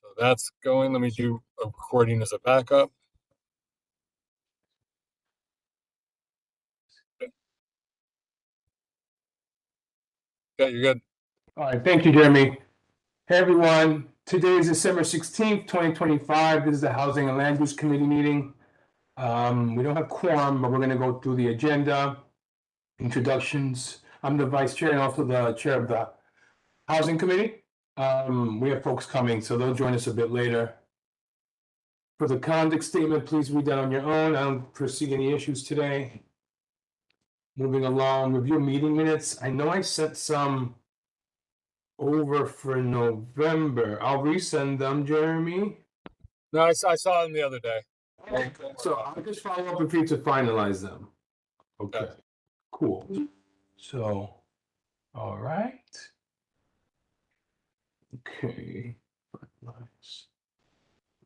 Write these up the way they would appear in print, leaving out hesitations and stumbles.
So that's going. Let me do a recording as a backup. Okay, you're good. All right, thank you, Jeremy. Hey, everyone. Today is December 16th, 2025. This is the Housing and Land Use Committee meeting. We don't have quorum, but we're going to go through the agenda, introductions. I'm the vice chair and also the chair of the Housing Committee. We have folks coming, so they'll join us a bit later. For the conduct statement, please read that on your own. I don't foresee any issues today. Moving along, review meeting minutes. I know I sent some over for November. I'll resend them, Jeremy. No, I saw them the other day. Okay, so I'll just follow up with you to finalize them. Okay, Okay. cool. So, all right. Okay. Finalize.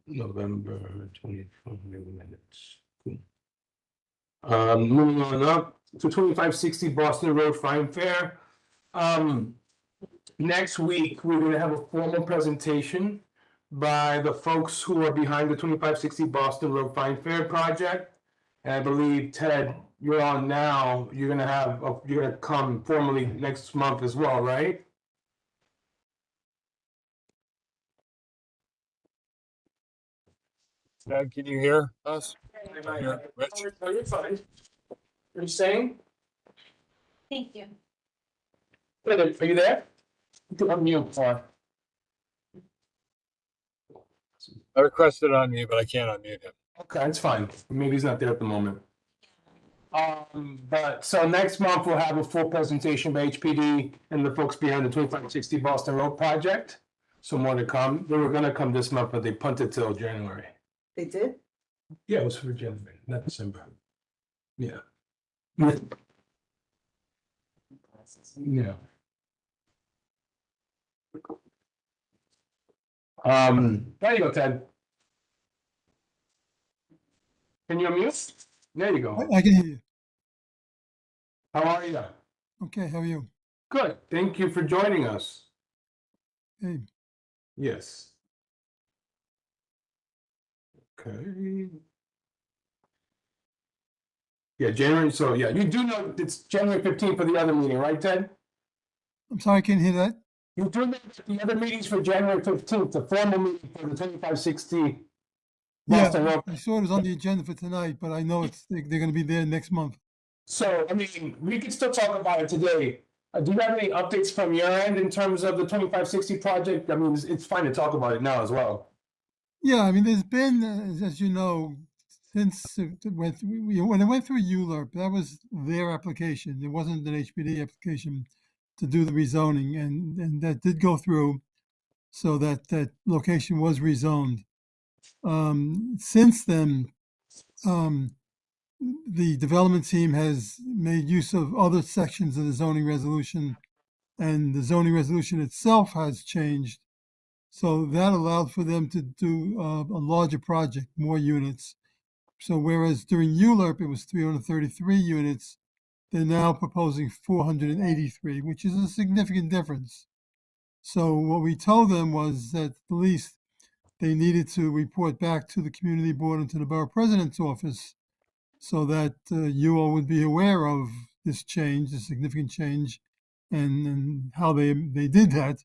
November 24 minutes. Cool. Moving on up to 2560 Boston Road Fine Fair. Next week, we're gonna have a formal presentation by the folks who are behind the 2560 Boston Road Fine Fair project. And I believe, Ted, you're on now. You're gonna come formally next month as well, right? Ted, can you hear us? You're Rich? fine. You're saying? Thank you. Are you there? Unmute. I requested unmute, but I can't unmute him. Okay, it's fine. Maybe he's not there at the moment. But so next month we'll have a full presentation by HPD and the folks behind the 2560 Boston Road project. So more to come. They were gonna come this month, but they punted till January. They did? Yeah, it was for January, not December. Yeah. Yeah. There you go, Ted. Can you unmute? There you go. I can hear you. How are you? Okay, how are you? Good. Thank you for joining us. Hey, Yes. Okay. Yeah, January, so yeah, you do know it's January 15th for the other meeting, right, Ted? I'm sorry, I can't hear that. You do know the other meetings for January 15th, the formal meeting for the 2560 Boston Yeah, Road. I saw it was on the agenda for tonight, but I know they're going to be there next month. So, I mean, we can still talk about it today. Do you have any updates from your end in terms of the 2560 project? I mean, it's fine to talk about it now as well. Yeah, I mean, there's been, as you know, since when it went through ULURP, that was their application. It wasn't an HPD application to do the rezoning, and that did go through, so that location was rezoned. Since then, the development team has made use of other sections of the zoning resolution, and the zoning resolution itself has changed. So that allowed for them to do a larger project, more units. So whereas during ULURP it was 333 units, they're now proposing 483, which is a significant difference. So what we told them was that at least they needed to report back to the community board and to the borough president's office so that you all would be aware of this change, this significant change, and how they did that.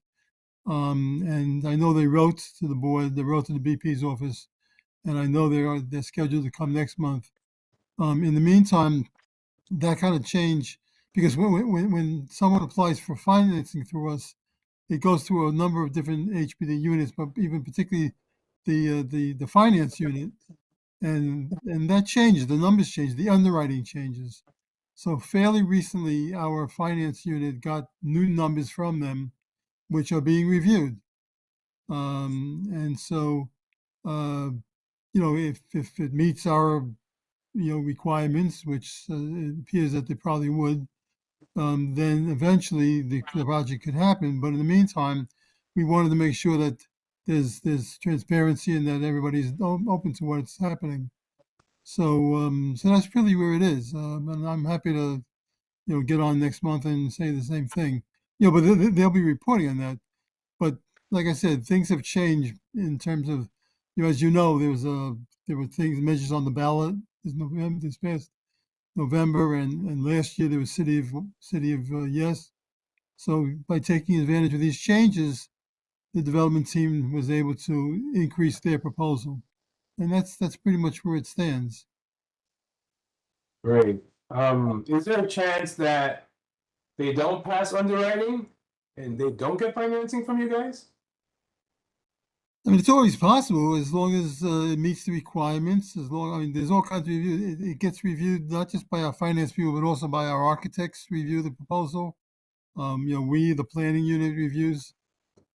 And I know they wrote to the board, they wrote to the BP's office, and I know they're scheduled to come next month. In the meantime, that kind of change, because when someone applies for financing through us, it goes through a number of different HPD units, but even particularly the finance unit. And that changes, the numbers change, the underwriting changes. So fairly recently, our finance unit got new numbers from them, which are being reviewed. And so, if it meets our, requirements, which it appears that they probably would, then eventually the project could happen. But in the meantime, we wanted to make sure that there's transparency and that everybody's open to what's happening. So that's really where it is. And I'm happy to, get on next month and say the same thing. But they'll be reporting on that. But like I said, things have changed in terms of, as you know, there were measures on the ballot this past November, and last year there was city of Yes. So by taking advantage of these changes, the development team was able to increase their proposal, and that's pretty much where it stands. Great. Is there a chance that they don't pass underwriting and they don't get financing from you guys? I mean, it's always possible as long as it meets the requirements. I mean, there's all kinds of review. It gets reviewed not just by our finance people, but also by our architects review the proposal. The planning unit reviews.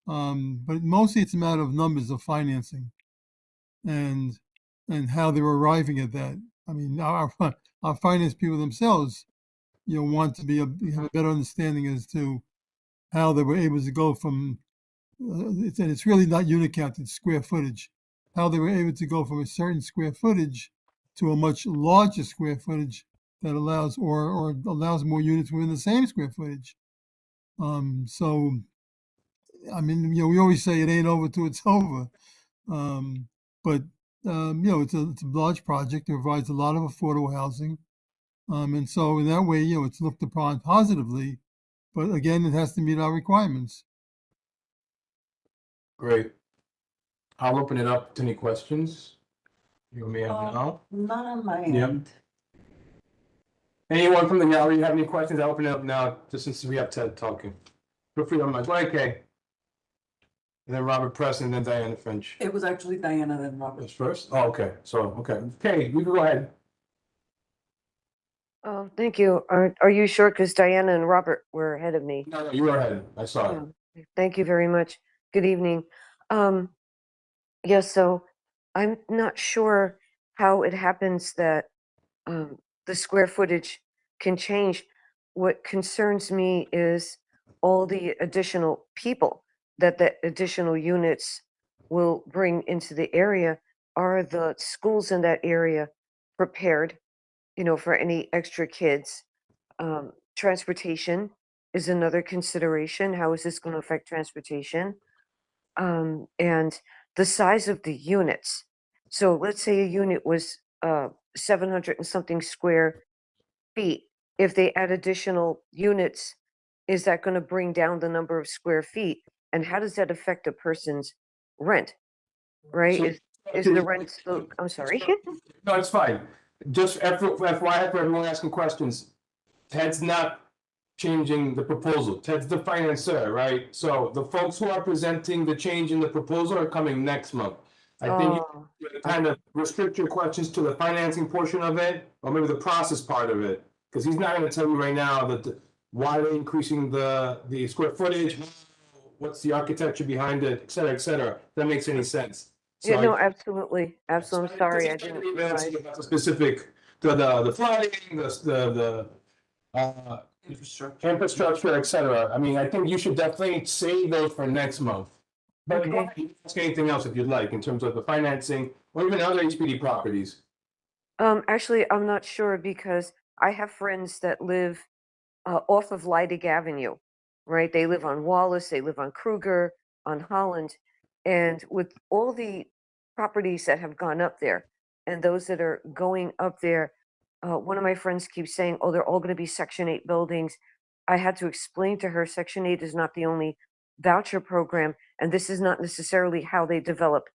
But mostly it's a matter of numbers of financing, and how they're arriving at that. I mean, our finance people themselves, want to have a better understanding as to how they were able to go from it's really not unit count, it's square footage. How they were able to go from a certain square footage to a much larger square footage that allows or allows more units within the same square footage. So, I mean, we always say it ain't over till it's over. But it's a large project. It provides a lot of affordable housing, and so in that way, it's looked upon positively. But again, it has to meet our requirements. Great. I'll open it up to any questions you may have now. Not on my Yep. end. Anyone from the gallery have any questions? I'll open it up now, just since we have Ted talking. Feel free to unmic. Go ahead, Kay. And then Robert Preston, and then Diana Finch. It was actually Diana then Was Robert. first? Oh, okay. So, okay. Kay, you can go ahead. Oh, thank you. Are you sure? Because Diana and Robert were ahead of me. No, you were ahead. I saw it. Thank you very much. Good evening. So I'm not sure how it happens that the square footage can change. What concerns me is all the additional people that the additional units will bring into the area. Are the schools in that area prepared, for any extra kids? Transportation is another consideration. How is this going to affect transportation? And the size of the units. So let's say a unit was 700 and something square feet. If they add additional units, is that going to bring down the number of square feet? And how does that affect a person's rent? Right? So- Is the rent still, I'm sorry. No, it's fine. Just FYI for everyone asking questions, Ted's not changing the proposal. Ted's the financier, right? So the folks who are presenting the change in the proposal are coming next month. I think Oh, you kind of restrict your questions to the financing portion of it, or maybe the process part of it. Because he's not gonna tell you right now that why they're increasing the square footage, what's the architecture behind it, et cetera, et cetera. If that makes any sense. yeah, So no, I- absolutely. Absolutely. I'm sorry. I didn't realize. About the specific, the flooding, the infrastructure, et cetera. I mean, I think you should definitely save those for next month. But Okay. you can ask anything else if you'd like, in terms of the financing, or even other HPD properties. Actually, I'm not sure because I have friends that live off of Leidig Avenue, right? They live on Wallace, they live on Kruger, on Holland, and with all the properties that have gone up there, and those that are going up there, one of my friends keeps saying, "Oh, they're all going to be Section 8 buildings." I had to explain to her Section 8 is not the only voucher program, and this is not necessarily how they develop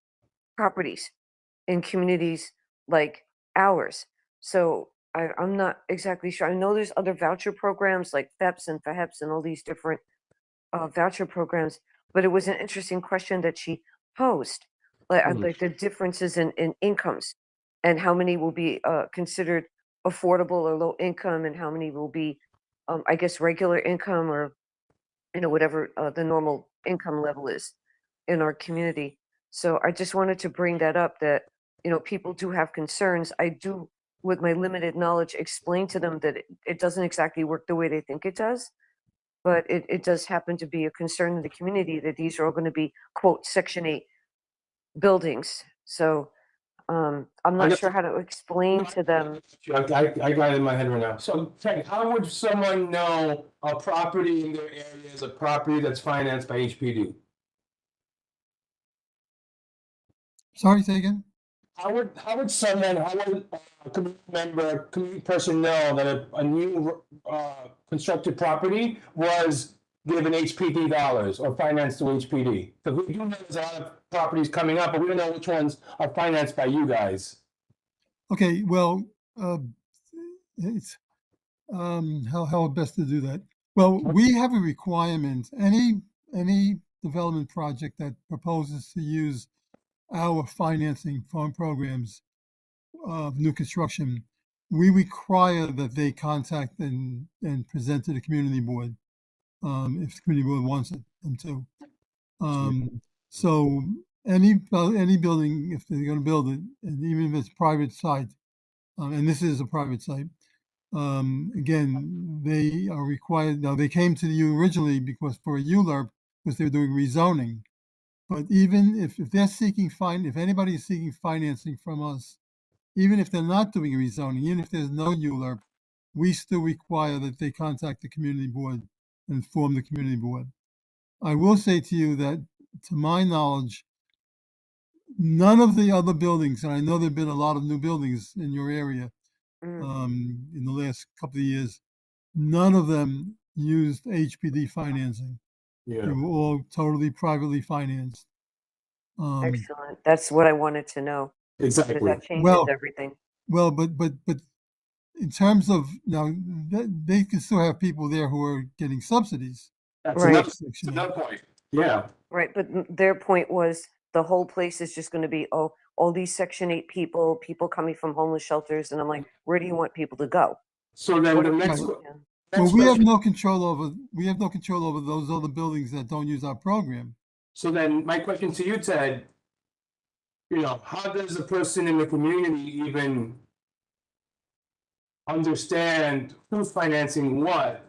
properties in communities like ours. So I'm not exactly sure. I know there's other voucher programs like FEPS and FAHEPS and all these different voucher programs, but it was an interesting question that she posed, like the differences in incomes and how many will be considered affordable or low income and how many will be, I guess, regular income or, whatever the normal income level is in our community. So I just wanted to bring that up that, people do have concerns. I do, with my limited knowledge, explain to them that it doesn't exactly work the way they think it does. But it does happen to be a concern in the community that these are all going to be, quote, Section 8 buildings. So I'm not sure how to explain to them. I got it in my head right now. So, Ted, how would someone know a property in their area is a property that's financed by HPD? Sorry, say again? How would someone, how would a community member, community person know that a new, constructed property was given HPD dollars or financed through HPD? Because we do know there's a lot of properties coming up, but we don't know which ones are financed by you guys. Okay, well, it's, how best to do that? Well, we have a requirement, any development project that proposes to use our financing farm programs of new construction, we require that they contact and present to the community board, if the community board wants them to. So any building, if they're gonna build it, and even if it's private site, and this is a private site, again, they are required, now they came to you originally because for a ULURP, because they were doing rezoning. But even if they're seeking if anybody is seeking financing from us, even if they're not doing rezoning, even if there's no ULURP, we still require that they contact the community board and inform the community board. I will say to you that, to my knowledge, none of the other buildings, and I know there've been a lot of new buildings in your area, in the last couple of years, none of them used HPD financing. They Yeah, were all totally privately financed. Excellent. That's what I wanted to know, because exactly. that changes Well, everything. Well, but in terms of now, they can still have people there who are getting subsidies. That's Right. another point. Yeah, Right, but their point was the whole place is just gonna be, oh, all these Section 8 people coming from homeless shelters, and I'm like, where do you want people to go? so then What the if- next, Right. Yeah. Well, next we have question, no control over those other buildings that don't use our program. so then my question to you, Ted, how does a person in the community even understand who's financing what?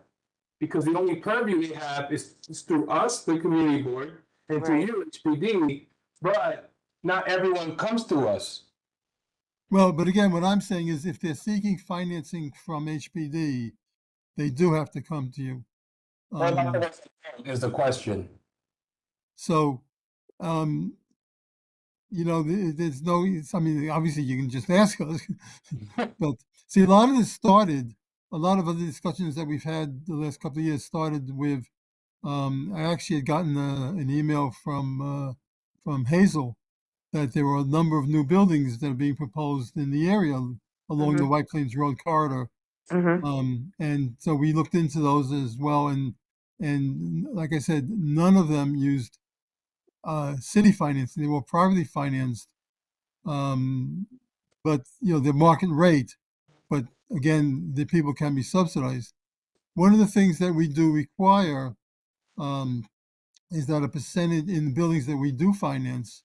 Because the only purview they have is through us, the community board, and through Right. you, HPD, but not everyone comes to us. Well, but again, what I'm saying is if they're seeking financing from HPD, they do have to come to you. Or a lot of us don't, is the question. So, there's no, I mean, obviously you can just ask us. But see, a lot of the discussions that we've had the last couple of years started with, I actually had gotten an email from Hazel that there were a number of new buildings that are being proposed in the area along the White Plains Road corridor. And so we looked into those as well. And like I said, none of them used city financing. They were privately financed. But the market rate, but again, the people can be subsidized. One of the things that we do require is that a percentage in the buildings that we do finance,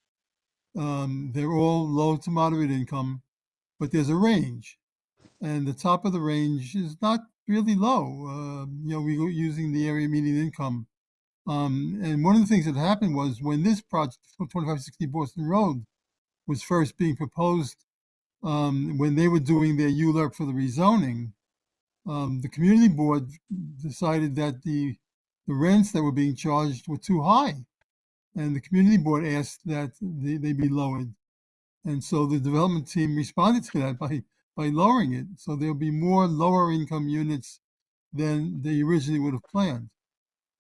they're all low to moderate income, but there's a range, and the top of the range is not really low. We were using the area median income. And one of the things that happened was when this project, 2560 Boston Road, was first being proposed, when they were doing their ULURP for the rezoning, the community board decided that the rents that were being charged were too high. And the community board asked that they be lowered. And so the development team responded to that by lowering it. So there'll be more lower income units than they originally would have planned.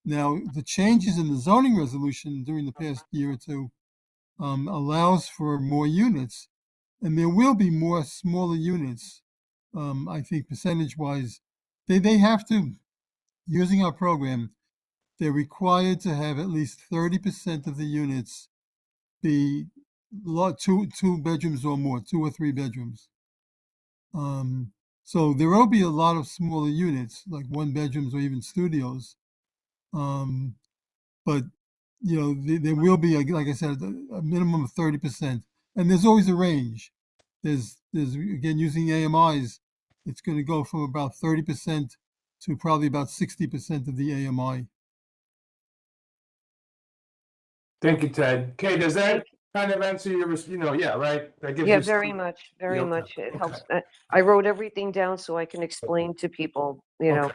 Now, the changes in the zoning resolution during the past year or two allows for more units, and there will be more smaller units. I think percentage-wise, they have to, using our program, they're required to have at least 30% of the units be two bedrooms or more, 2 or 3 bedrooms. So there will be a lot of smaller units, like 1 bedrooms or even studios. But there will be, like I said, a minimum of 30%, and there's always a range. There's again, using AMIs, it's going to go from about 30% to probably about 60% of the AMI. Thank you, Ted. Okay, does that kind of answer your, yeah, right? That gives Yeah, you very some- much, very Okay, much. It okay. helps. I wrote everything down so I can explain to people, Okay.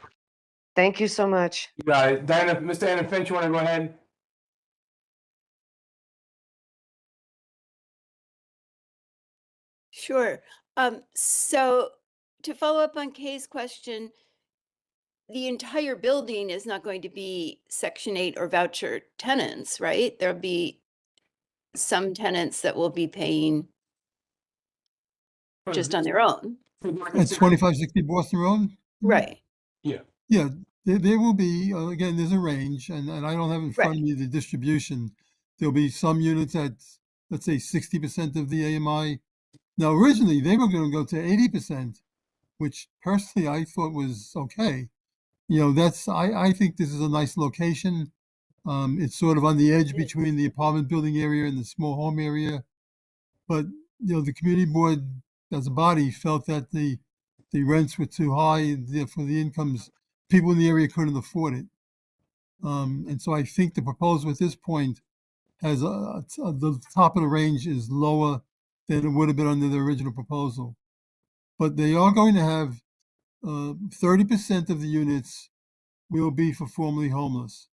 Thank you so much. You got it. Diana, Mr. Anna Finch, you want to go ahead? Sure. So to follow up on Kay's question, the entire building is not going to be Section 8 or voucher tenants, right? There'll be some tenants that will be paying just on their own. At 2560 Boston Road? Right. Yeah, there will be, again, there's a range, and I don't have in front of me the distribution. There'll be some units at, let's say, 60% of the AMI. Now, originally, they were going to go to 80%, which personally I thought was okay. You know, I think this is a nice location. It's sort of on the edge between the apartment building area and the small home area. But, you know, the community board as a body felt that the rents were too high for the incomes. People in the area couldn't afford it. And so I think the proposal at this point has the top of the range is lower than it would have been under the original proposal. But they are going to have 30% of the units will be for formerly homeless.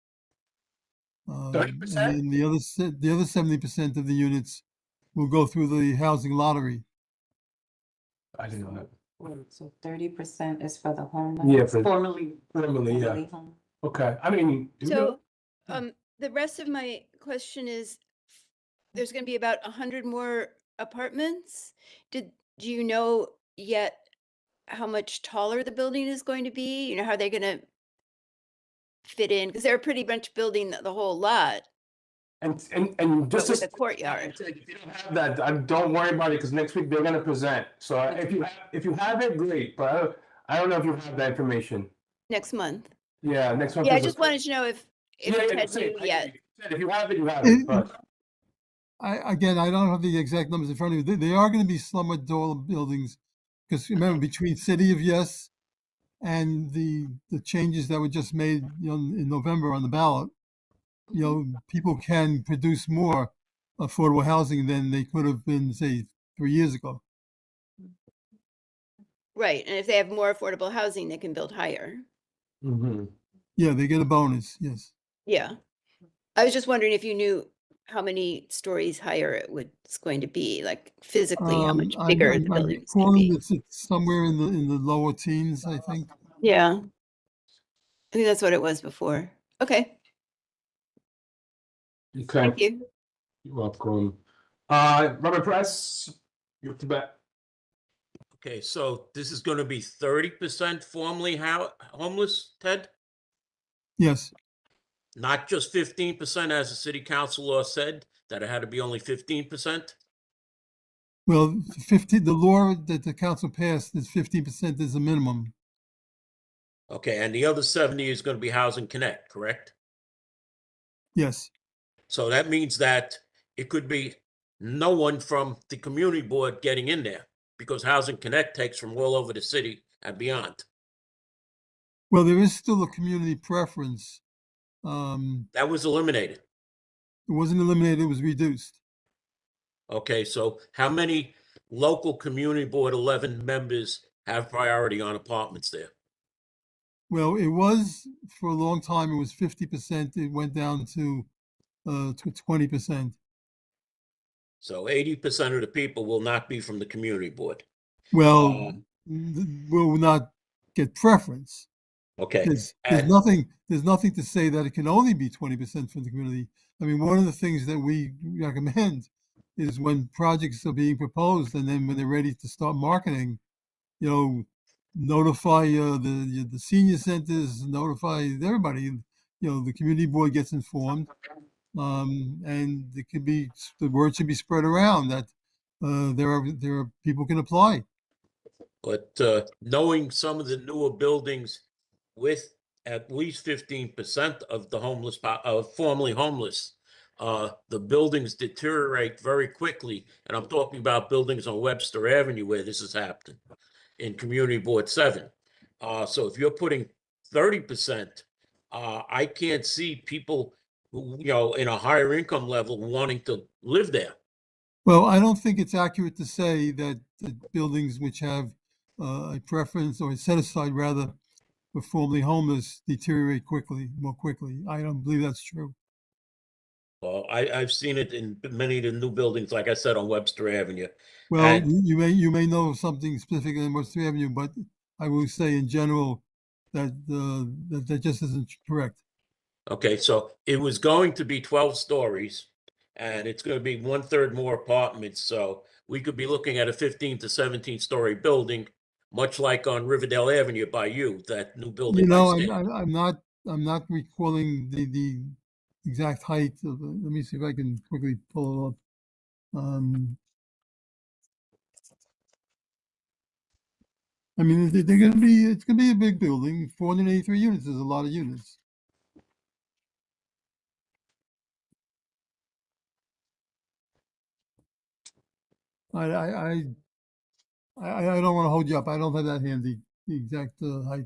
30%? And then the other 70% of the units will go through the housing lottery. I didn't know that. So 30% is for the homeless. Yeah, for- Formerly. Formerly, yeah. formerly home. Okay, I mean. So the rest of my question is, there's going to be about 100 more apartments. Do you know yet how much taller the building is going to be? You know, how they're going to fit in? Because they're pretty much building the whole lot, And but just with to a courtyard. if you don't have that, don't worry about it, because next week they're gonna present. So if you have it, great, but I don't know if you have that information. Next month. Yeah, next month. Yeah, I is a- just wanted to know if Yeah, yeah, Ted same. knew yet. If you have it, you have it, but. I don't have the exact numbers in front of me. They are going to be slumber door buildings, because remember, between City of Yes and the changes that were just made, you know, in November on the ballot, you know, people can produce more affordable housing than they could have been, say, 3 years ago. Right. And if they have more affordable housing, they can build higher. Mhm. Yeah, they get a bonus. Yes. Yeah. I was just wondering if you knew how many stories higher it's going to be, like physically, how much bigger the building's going to be. It's somewhere in the lower teens, I think. Yeah. I think that's what it was before. Okay. Okay, Thank you. you're welcome. Robert Press, you're to bet. Okay, so this is gonna be 30% formerly homeless, Ted? Yes. Not just 15% as the city council law said, that it had to be only 15%? Well, the law that the council passed is 15% is a minimum. Okay, and the other 70 is gonna be Housing Connect, correct? Yes. So that means that it could be no one from the community board getting in there, because Housing Connect takes from all over the city and beyond. Well, there is still a community preference. It That was eliminated. wasn't eliminated, it was reduced. Okay, so how many local community board 11 members have priority on apartments there? Well, it was for a long time, it was 50%. It went down to 20%. So 80% of the people will not be from the community board. Well, will not get preference. Okay, There's and- nothing to say that it can only be 20% from the community. I mean, one of the things that we recommend is when projects are being proposed, and then when they're ready to start marketing, you know, notify the senior centers, notify everybody. You know, the community board gets informed, and it could be, the word should be spread around that there are people can apply. But knowing some of the newer buildings with at least 15% of the homeless, formerly homeless, the buildings deteriorate very quickly. And I'm talking about buildings on Webster Avenue where this is happening in Community Board 7. So if you're putting 30%, I can't see people who, you know, in a higher income level wanting to live there. Well, I don't think it's accurate to say that the buildings which have a preference or set aside rather for formerly homeless deteriorate more quickly. I don't believe that's true. Well, I've seen it in many of the new buildings, like I said, on Webster Avenue. Well, And- you may know something specific in Webster Avenue, but I will say in general that that just isn't correct. Okay, so it was going to be 12 stories and it's going to be 1/3 more apartments. So we could be looking at a 15 to 17-story building, much like on Riverdale Avenue by you, that new building. You know, might stand. I'm not recalling the exact height of. Let me see if I can quickly pull it up. I mean, they're going to be. It's going to be a big building. 483 units is a lot of units. I don't want to hold you up. I don't have that handy. The exact height.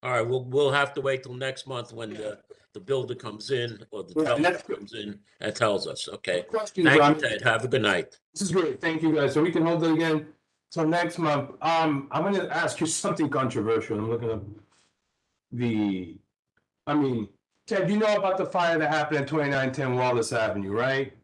All right, we'll have to wait till next month when the builder comes in or the Yeah, and developer that's good. comes in and tells us, okay? Questions, Thank you, Ron? Ted. Have a good night. This is great. Thank you, guys. So we can hold it again till next month. I'm gonna ask you something controversial. I'm looking up I mean, Ted, you know about the fire that happened at 2910 Wallace Avenue, right?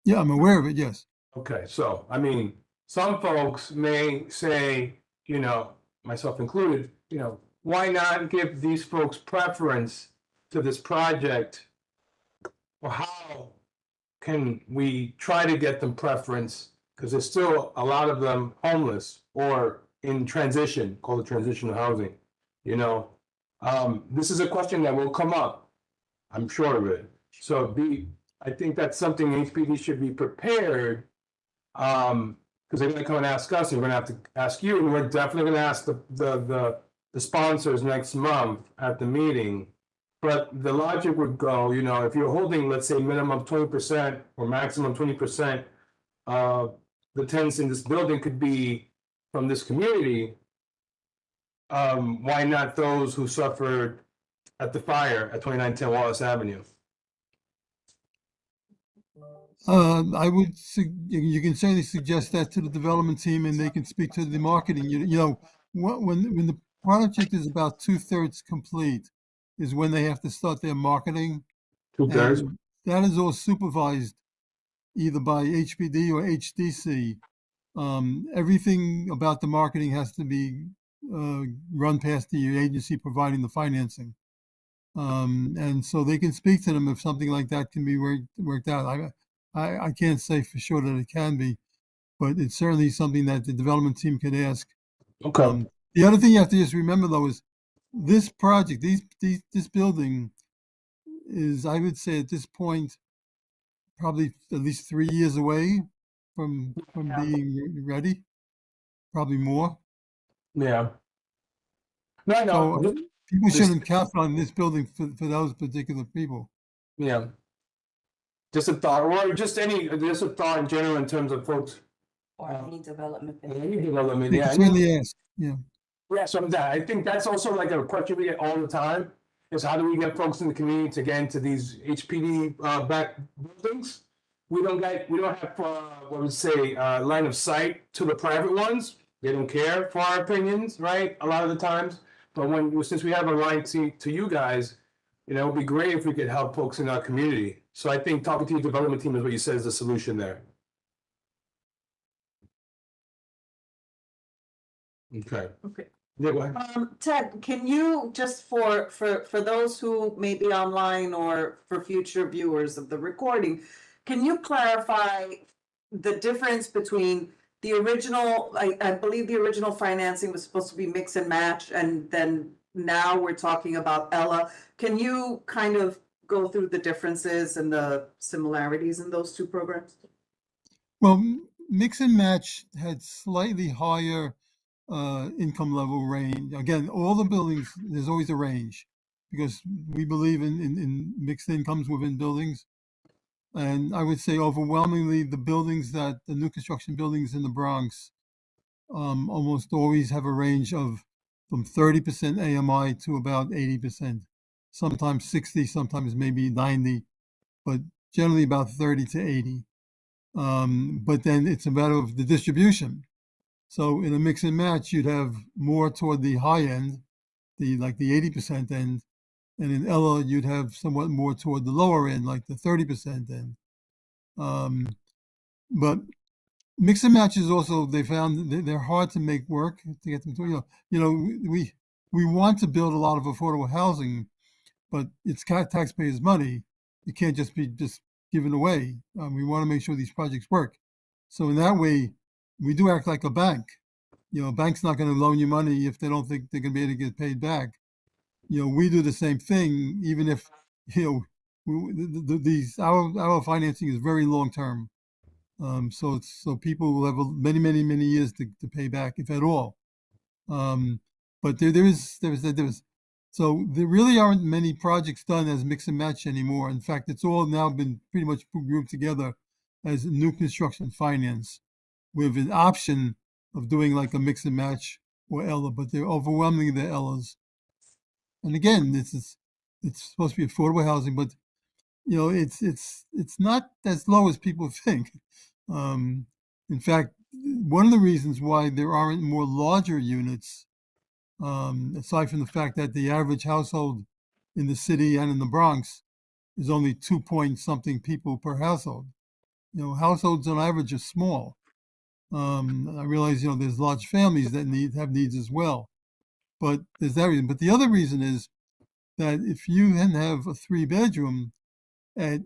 Yeah, I'm aware of it. Yes. Okay, so, I mean, some folks may say, you know, myself included, you know, why not give these folks preference to this project? Or how can we try to get them preference? Because there's still a lot of them homeless or in transition, called it transitional housing, you know? This is a question that will come up, I'm sure of it. So I think that's something HPD should be prepared. Because they're gonna come and ask us, and we're gonna have to ask you, and we're definitely gonna ask the sponsors next month at the meeting. But the logic would go, you know, if you're holding, let's say, minimum 20% or maximum 20%, the tenants in this building could be from this community. Why not those who suffered at the fire at 2910 Wallace Avenue? I would, you can certainly suggest that to the development team and they can speak to the marketing. You know, when the project is about 2/3 complete is when they have to start their marketing. 2/3? And that is all supervised either by HPD or HDC. Everything about the marketing has to be run past the agency providing the financing. And so they can speak to them if something like that can be worked out. I can't say for sure that it can be, but it's certainly something that the development team can ask. Okay. The other thing you have to just remember though is this project, this building is, I would say at this point, probably at least 3 years away from being ready, probably more. Yeah. No, I So know. people This- shouldn't count on this building for those particular people. Yeah. Just a thought, or just a thought in general in terms of folks. Or any development. Any development, They yeah. can certainly ask, yeah. Yeah, so I think that's also like a question we get all the time, is how do we get folks in the community to get into these HPD back buildings? We don't have, what would say, line of sight to the private ones. They don't care for our opinions, right? A lot of the times. But since we have a line to you guys, you know, it'd be great if we could help folks in our community. So I think talking to your development team is what you said is the solution there. Okay. Okay. Yeah, go ahead. Ted, can you, just for those who may be online or for future viewers of the recording, can you clarify the difference between the original, I believe the original financing was supposed to be mix and match, and then now we're talking about Ella. Can you kind of go through the differences and the similarities in those two programs? Well, mix and match had slightly higher income level range. Again, all the buildings, there's always a range because we believe in mixed incomes within buildings. And I would say overwhelmingly the new construction buildings in the Bronx almost always have a range of from 30% AMI to about 80%, sometimes 60, sometimes maybe 90, but generally about 30 to 80. But then it's a matter of the distribution. So in a mix and match, you'd have more toward the high end, the 80% end, And in Ella, you'd have somewhat more toward the lower end, like the 30% end. But mix and matches also, they found they're hard to make work to get them to, we want to build a lot of affordable housing, but it's taxpayers' money. It can't just be given away. We want to make sure these projects work. So in that way, we do act like a bank. A bank's not going to loan you money if they don't think they're going to be able to get paid back. We do the same thing, even if, our financing is very long term. So people will have many years to pay back, if at all. But there's so there really aren't many projects done as mix and match anymore. In fact, it's all now been pretty much grouped together as new construction finance, with an option of doing like a mix and match or Ella, but they're overwhelmingly the Ellas. And again, it's supposed to be affordable housing, but it's not as low as people think. In fact, one of the reasons why there aren't more larger units, aside from the fact that the average household in the city and in the Bronx is only 2-point-something people per household. Households on average are small. I realize, there's large families that have needs as well, but there's that reason. But the other reason is that if you have a 3-bedroom at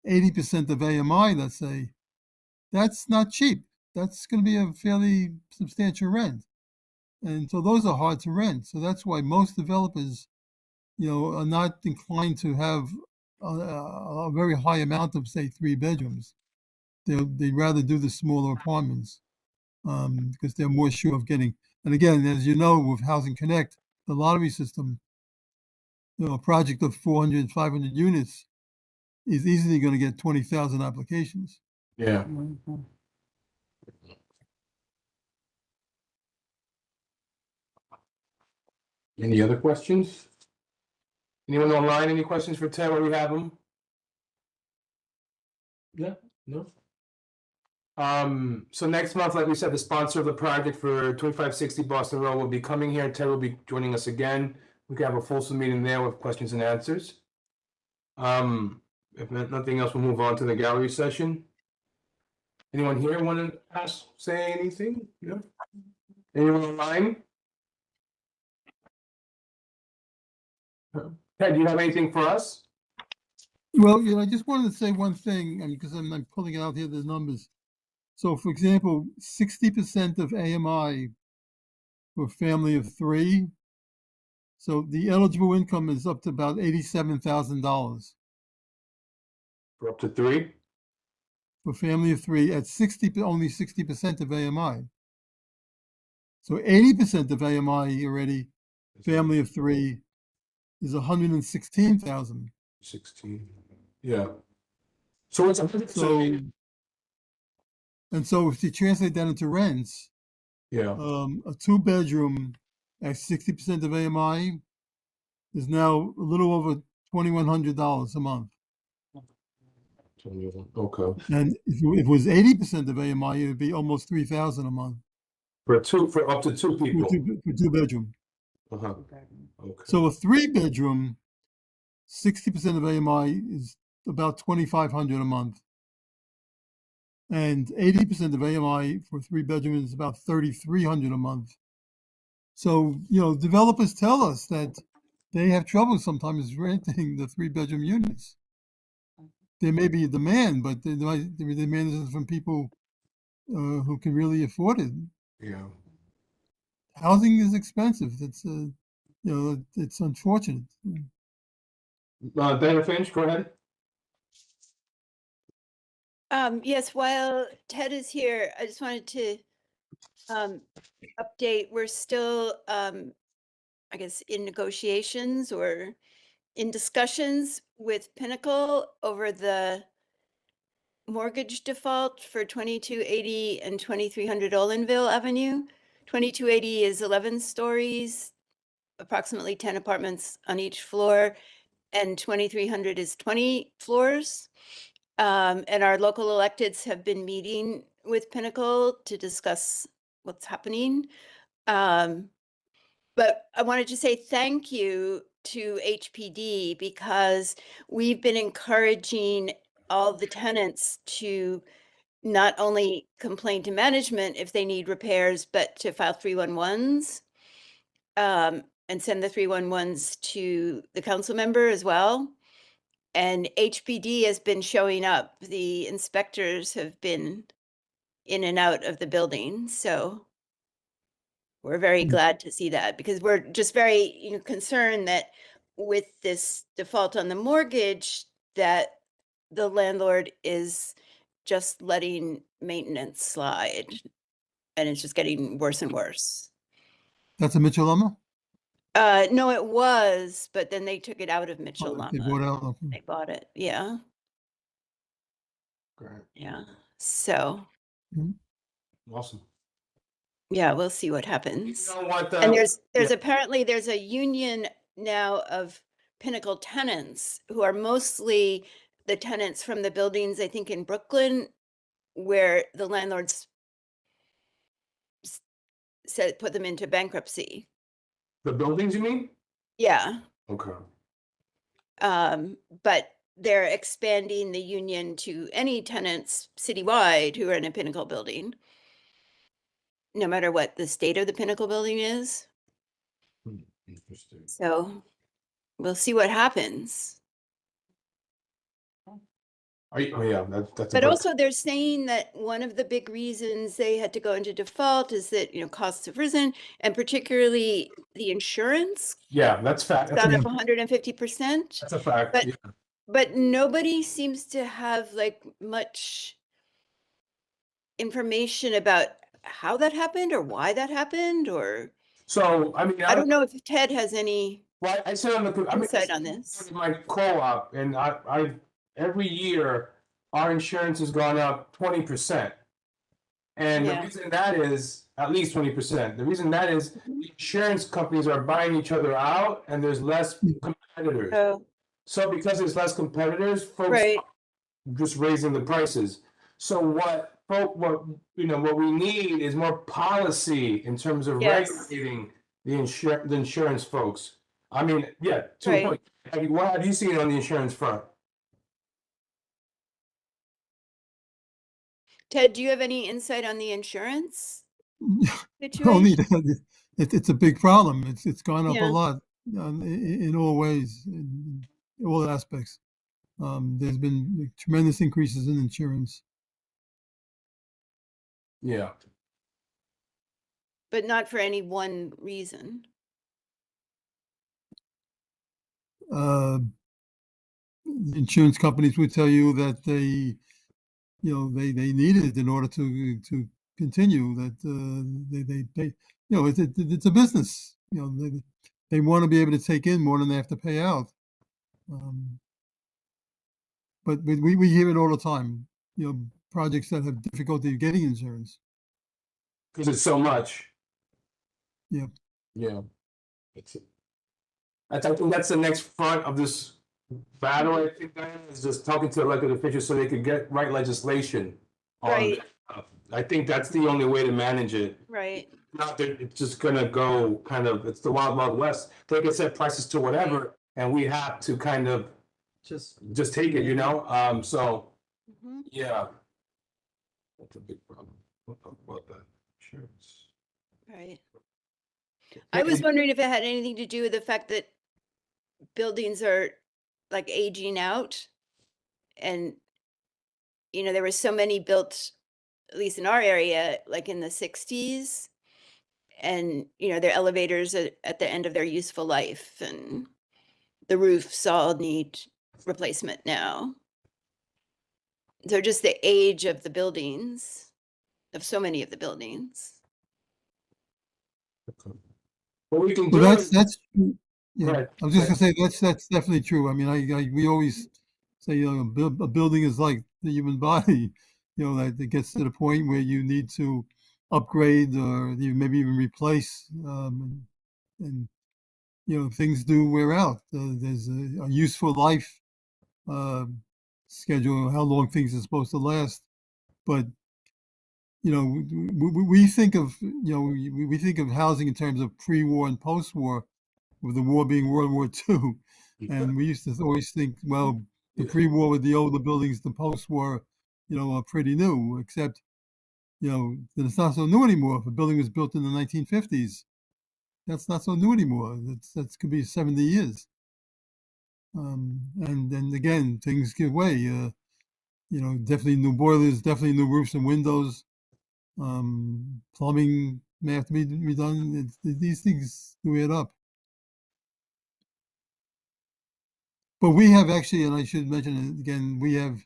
80% of AMI, let's say, that's not cheap. That's going to be a fairly substantial rent. And so those are hard to rent. So that's why most developers, are not inclined to have a very high amount of, say, 3 bedrooms. They'd rather do the smaller apartments because they're more sure of getting. And again, as you know, with Housing Connect, the lottery system, a project of 400, 500 units is easily going to get 20,000 applications. Yeah. Any other questions? Anyone online? Any questions for Ted while we have him? Yeah, no. So next month, like we said, the sponsor of the project for 2560 Boston Road will be coming here. Ted will be joining us again. We can have a fulsome meeting there with questions and answers. If nothing else, we'll move on to the gallery session. Anyone here want to say anything? No? Anyone online? Ted, do you have anything for us? Well, I just wanted to say one thing, because I'm pulling out here the numbers. So, for example, 60% of AMI for a family of 3. So the eligible income is up to about $87,000 For up to 3? for a family of 3 at only 60% of AMI. So 80% of AMI already, family of 3, is 116,000. 16. Yeah. So it's so if you translate that into rents, yeah. a 2-bedroom at 60% of AMI is now a little over $2,100 a month. Okay. And if it was 80% of AMI, it would be almost $3,000 a month For up to 2 people. for 2-bedroom. Uh-huh. Okay. So a 3-bedroom, 60% of AMI is about $2,500 a month, and 80% of AMI for 3-bedroom is about $3,300 a month. So developers tell us that they have trouble sometimes renting the 3-bedroom units. There may be a demand, but the demand is from people who can really afford it. Yeah. Housing is expensive. It's it's unfortunate. Diana Finch, go ahead. Yes, while Ted is here, I just wanted to update. We're still, I guess, in negotiations or in discussions with Pinnacle over the mortgage default for 2280 and 2300 Olinville Avenue. 2280 is 11 stories, approximately 10 apartments on each floor, and 2300 is 20 floors. And our local electeds have been meeting with Pinnacle to discuss what's happening. But I wanted to say thank you to HPD because we've been encouraging all the tenants to not only complain to management if they need repairs, but to file 311s and send the 311s to the council member as well. And HPD has been showing up. The inspectors have been in and out of the building. So we're very glad to see that because we're just very concerned that with this default on the mortgage that the landlord is just letting maintenance slide and it's just getting worse and worse. That's a Mitchell Lummer? No, it was, but then they took it out of Mitchell They bought Lumber. out. Okay. They bought it. Yeah. Great. Yeah. So Awesome. yeah, we'll see what You happens. know what? And there's yeah. apparently there's a union now of Pinnacle tenants who are mostly the tenants from the buildings, I think in Brooklyn, where the landlords said put them into bankruptcy. The buildings, you mean? Yeah. Okay. But they're expanding the union to any tenants citywide who are in a Pinnacle building, no matter what the state of the Pinnacle building is. Interesting. So we'll see what happens. Oh yeah, that's. But also they're saying that one of the big reasons they had to go into default is that, costs have risen and particularly the insurance Yeah, that's fact. gone up 150%. That's a fact. But- yeah. But nobody seems to have like much information about how that happened or why that happened, or So I mean, I don't know if Ted has any Well, I sit on the. I mean, insight on this. my co-op, and I every year our insurance has gone up 20%, and Yeah. the reason that is at least 20%. The reason that is the insurance companies are buying each other out, and there's less competitors. Oh, So because there's less competitors, folks right. are just raising the prices. So what we need is more policy in terms of Yes. regulating the insurance folks. I mean, yeah, to a Right. point. What have you seen on the insurance front? Ted, do you have any insight on the insurance Only situation? that it's a big problem. It's gone up Yeah. a lot in all ways, in all aspects. There's been tremendous increases in insurance. Yeah. But not for any one reason. The insurance companies would tell you that they need it in order to continue. That they it's a business. They want to be able to take in more than they have to pay out. But we hear it all the time. Projects that have difficulty getting insurance. Because it's so much. Yeah. Yeah. I think that's the next front of this battle. I think Diana, is just talking to elected officials so they could get right legislation. on Right. this stuff. I think that's the only way to manage it. Right. Not that it's just gonna go kind of, it's the wild, wild west. They can set prices to whatever, and we have to kind of just take it, so, Mhm. yeah. That's a big problem. We'll talk about that. Insurance. Right. I was wondering if it had anything to do with the fact that buildings are like aging out and there were so many built, at least in our area, like in the 60s, and their elevators at the end of their useful life and the roofs all need replacement now. So just the age of the buildings, of so many of the buildings. What we can Well, do that's is, that's true. Yeah, Right, I was just gonna say that's definitely true. I mean, we always say a building is like the human body. That it gets to the point where you need to upgrade or maybe even replace, and things do wear out. There's a useful life schedule, how long things are supposed to last, but we think of we think of housing in terms of pre-war and post-war, with the war being World War II. And we used to always think, well, the pre-war with the older buildings, the post-war, are pretty new, except, that it's not so new anymore. If a building was built in the 1950s, that's not so new anymore. That's could be 70 years. And then again, things give way. Definitely new boilers, definitely new roofs and windows. Plumbing may have to be redone. These things do add up. But we have actually, and I should mention it again, we have,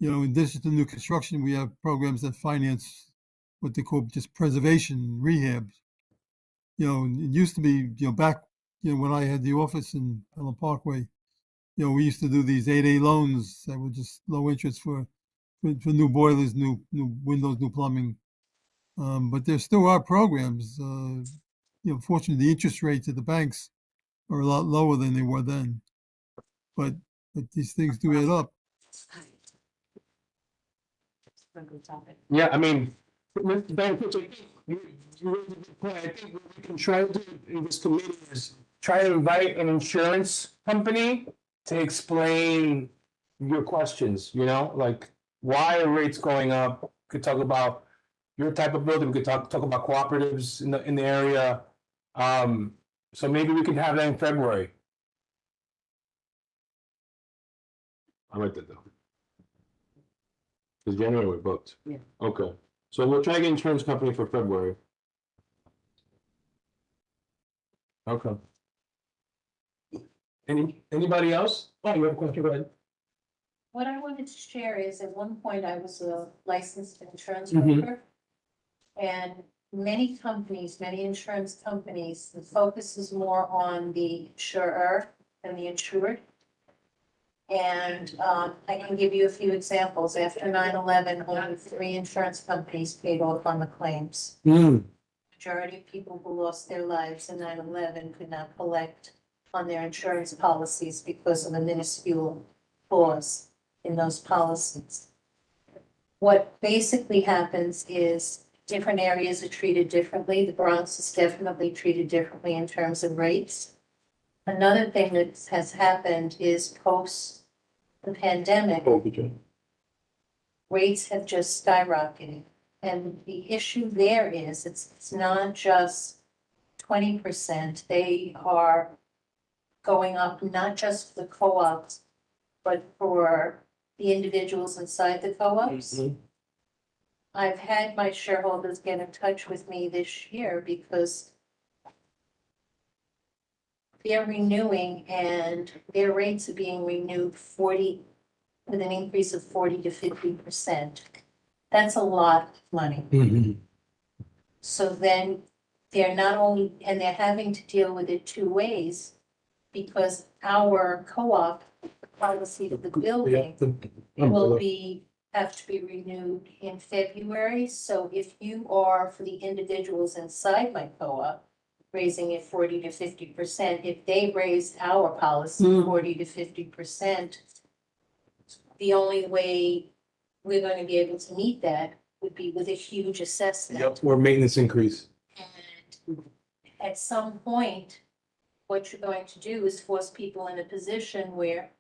in addition to new construction, we have programs that finance what they call just preservation, rehab. It used to be, back, when I had the office in Pelham Parkway, we used to do these 8A loans that were just low interest for new boilers, new windows, new plumbing. But there still are programs. Fortunately, the interest rates at the banks are a lot lower than they were then. But these things do add up. Yeah, I mean, Mr. Banford, you raised a good point. I think what we can try to do in this committee is try to invite an insurance company to explain your questions, like why are rates going up? We could talk about your type of building. We could talk about cooperatives in the area. So maybe we can have that in February. I write that down. Because January we're booked. Yeah. Okay, so we'll try to get insurance company for February. Okay. Anybody else? Oh, you have a question, go ahead. What I wanted to share is at one point I was a licensed insurance Mhm. broker. And many companies, many insurance companies, the focus is more on the insurer than the insured. And I can give you a few examples. After 9/11, only 3 insurance companies paid off on the claims. Majority of people who lost their lives in 9/11 could not collect on their insurance policies because of a minuscule clause in those policies. What basically happens is different areas are treated differently. The Bronx is definitely treated differently in terms of rates. Another thing that has happened is post the pandemic, rates have just skyrocketed. And the issue there is it's not just 20%. They are going up not just for the co-ops, but for the individuals inside the co-ops. I've had my shareholders get in touch with me this year because they're renewing and their rates are being renewed with an increase of 40 to 50%. That's a lot of money. So then they're not only, and they're having to deal with it 2 ways because our co-op policy of the building will have to be renewed in February. So if you are, for the individuals inside my co-op, raising it 40 to 50%, if they raise our policy 40 to 50%, the only way we're going to be able to meet that would be with a huge assessment. Yep, or maintenance increase. And at some point, what you're going to do is force people in a position where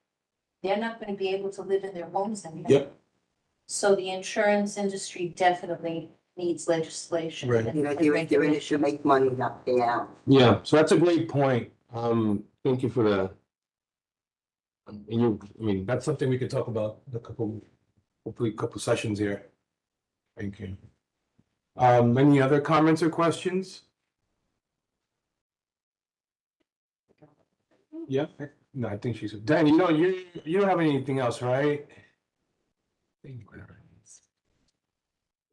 they're not going to be able to live in their homes anymore. Yep. So the insurance industry definitely needs legislation. Right. and You're in it to make money, not pay out. Yeah, so that's a great point. Thank you for that. And that's something we could talk about in hopefully a couple sessions here. Thank you. Any other comments or questions? Yeah, no, I think she's, Dan, you don't have anything else, right?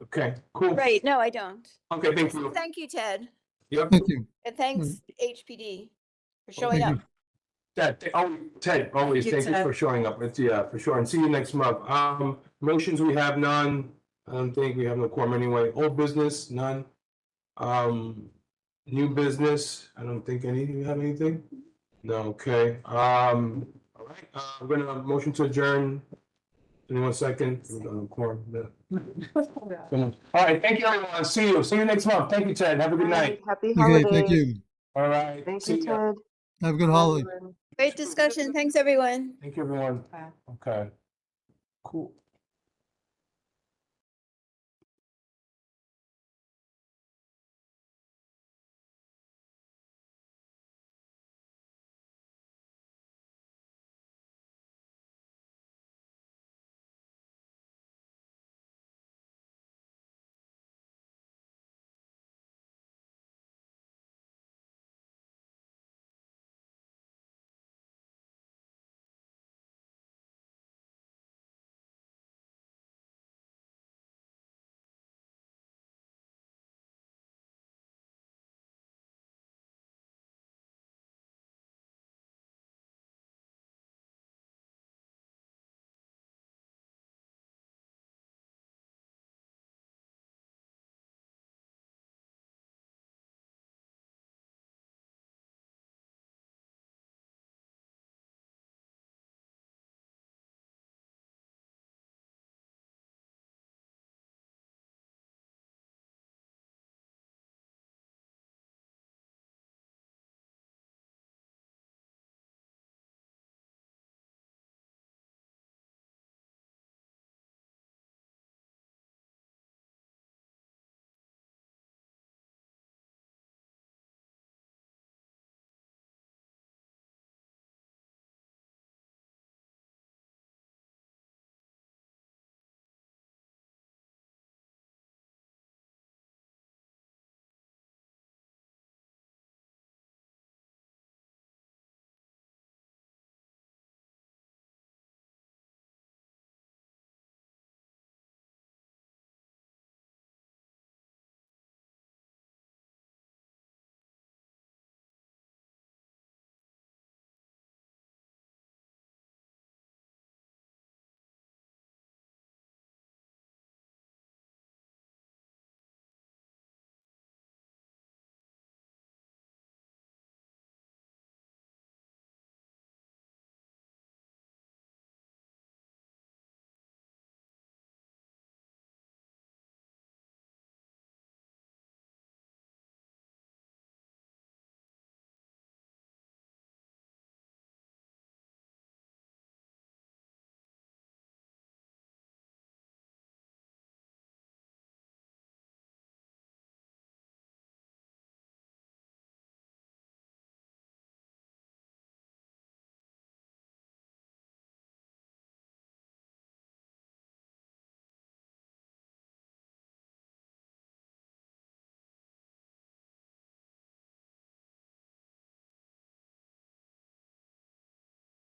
Okay, cool. Right, no, I don't. Okay, thank you. Thank you, Ted. Yep. Thank you. And thanks, HPD, for showing Thank up. you. Ted, always, Thank you, thank you Ted. for showing up. Yeah, for sure. And see you next month. Motions, we have none. I don't think we have no quorum anyway. Old business, none. New business, I don't think you have anything? No, okay. All right, we're gonna motion to adjourn. Give me 1 second. Quorum. All right, thank you, everyone. See you next month. Thank you, Ted. Have a good night. Happy Okay, holidays. thank you. All right. Thank see you, ya. Ted. Have a good holiday. Great discussion. Thanks, everyone. Thank you, everyone. Bye. Okay. Cool.